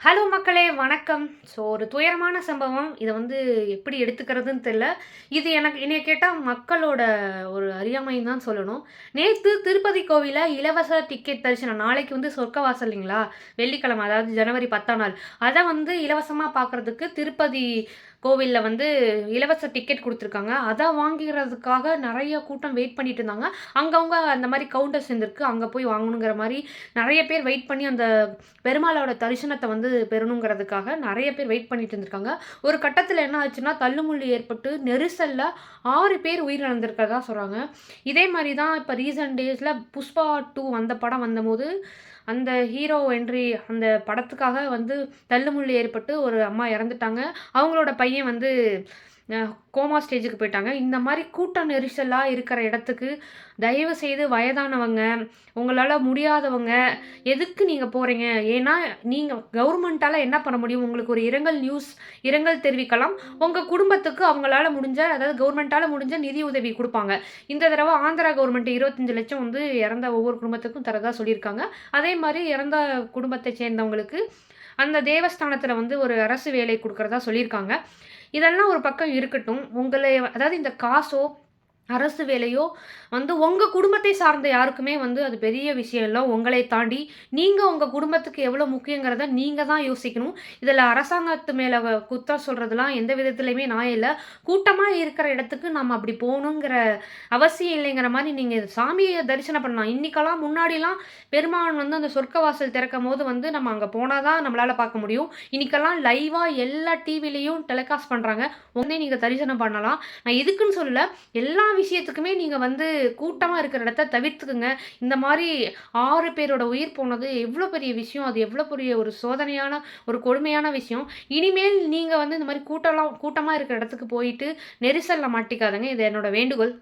Hello மக்களே வணக்கம். So ஒரு துயரமான சம்பவம். இத எப்படி எடுத்துக்கிறதுன்னு தெரியல. இது என்னைய கேட்டா மக்களோட ஒரு அறியாமைன்னு தான் சொல்லணும். நேத்து திருப்பதி கோவில்ல இலவச டிக்கெட் தரிசனம். நாளைக்கு சொர்க்கவாசல்ங்களா? வெள்ளிக்கிழமை அதாவது ஜனவரி 10ஆம் நாள். அத இலவசமா பார்க்கறதுக்கு திருப்பதி கோவில்ல இலவச டிக்கெட் குடுத்துருக்காங்க. அத வாங்கிறதுக்காக நெறைய கூட்டம் வெயிட் பண்ணிட்டு இருந்தாங்க. அங்கவங்க அந்த மாரி கவுண்டர்ஸ் இருந்திருக்கு. அங்க போய் வாங்கணுங்கிற மாரி நெறைய பேர் வெயிட் பண்ணி அந்த பெருமாளோட தரிசனத்த பெறணுங்கிறதுக்காக நெறைய பேர் வெயிட் பண்ணிட்டு இருந்திருக்காங்க. ஒரு கட்டத்தில என்ன ஆச்சுன்னா, தள்ளுமுள்ளு ஏற்பட்டு நெரிசல்ல 6 பேர் உயிரிழந்திருக்கிறதா சொல்றாங்க. இதே மாரி தான் இப்ப ரீசென்ட் டேஸ்ல புஷ்பா 2 அந்த படம் வந்தபோது, அந்த ஹீரோ என்ட்ரி அந்த படத்துக்காக தள்ளுமுள்ளு ஏற்பட்டு ஒரு அம்மா இறந்துட்டாங்க. அவங்களோட பையன் அ கோமா ஸ்டேஜுக்கு போயிட்டாங்க. இந்த மாரி கூட்ட நெரிசலா இருக்கிற இடத்துக்கு, தயவு செய்து வயதானவங்க, உங்களால முடியாதவங்க, எதுக்கு நீங்க போறீங்க? ஏன்னா, நீங்க கவர்மெண்ட்டால என்ன பண்ண முடியும்? உங்களுக்கு ஒரு இரங்கல் தெரிவிக்கலாம். உங்க குடும்பத்துக்கு அவங்களால முடிஞ்ச அதாவது கவர்மெண்ட்டால முடிஞ்ச நிதி உதவி குடுப்பாங்க. இந்த தடவ ஆந்திரா கவர்மெண்ட் 25,00,000 இறந்த ஒவ்வொரு குடும்பத்துக்கும் தரதா சொல்லியிருக்காங்க. அதே மாரி இறந்த குடும்பத்தை சேர்ந்தவங்களுக்கு, அந்த தேவஸ்தானத்தில ஒரு அரசு வேலை குடுக்கிறதா சொல்லியிருக்காங்க. இதெல்லாம் ஒரு பக்கம் இருக்கட்டும். அதாவது இந்த காசோ, அரசு வேலையோ உங்க குடும்பத்தை சார்ந்த யாருக்குமே அது பெரிய விஷயம் இல்ல. உங்களை தாண்டி நீங்க உங்க குடும்பத்துக்கு எவ்வளோ முக்கியங்கிறத நீங்க தான் யோசிக்கணும். இதில அரசாங்கத்து மேல குத்தம் சொல்றதெல்லாம் எந்த விதத்திலயுமே நியாயம் இல்ல. கூட்டமா இருக்கிற இடத்துக்கு நம்ம அப்படி போணுங்கிற அவசியம் இல்லைங்கிற மாரி நீங்க சாமிய தரிசனம் பண்ணலாம். இன்னைக்கெல்லாம் முன்னாடிலாம் பெருமாள் அந்த சொர்க்கவாசல் திறக்கும்போது நம்ம அங்க போனா தான் நம்மளால பார்க்க முடியும். இன்னைக்கெல்லாம் லைவா எல்லா டிவிலயும் டெலிகாஸ்ட் பண்றாங்க. நீங்க தரிசனம் பண்ணலாம். நான் இதுக்குன்னு சொல்லல. எல்லா விஷயத்துக்குமே நீங்க கூட்டமா இருக்கிற இடத்த தவிர்த்துக்குங்க. இந்த மாரி 6 பேரோட உயிர் போனது எவ்ளோ பெரிய விஷயம். அது எவ்ளோ பெரிய ஒரு சோதனையான, ஒரு கொடுமையான விஷயம். இனிமேல் நீங்க இந்த மாரி கூட்டமா இருக்கிற இடத்துக்கு போயிட்டு நெரிசல்ல மாட்டிக்காதங்க. இது என்னோட வேண்டுகோள்.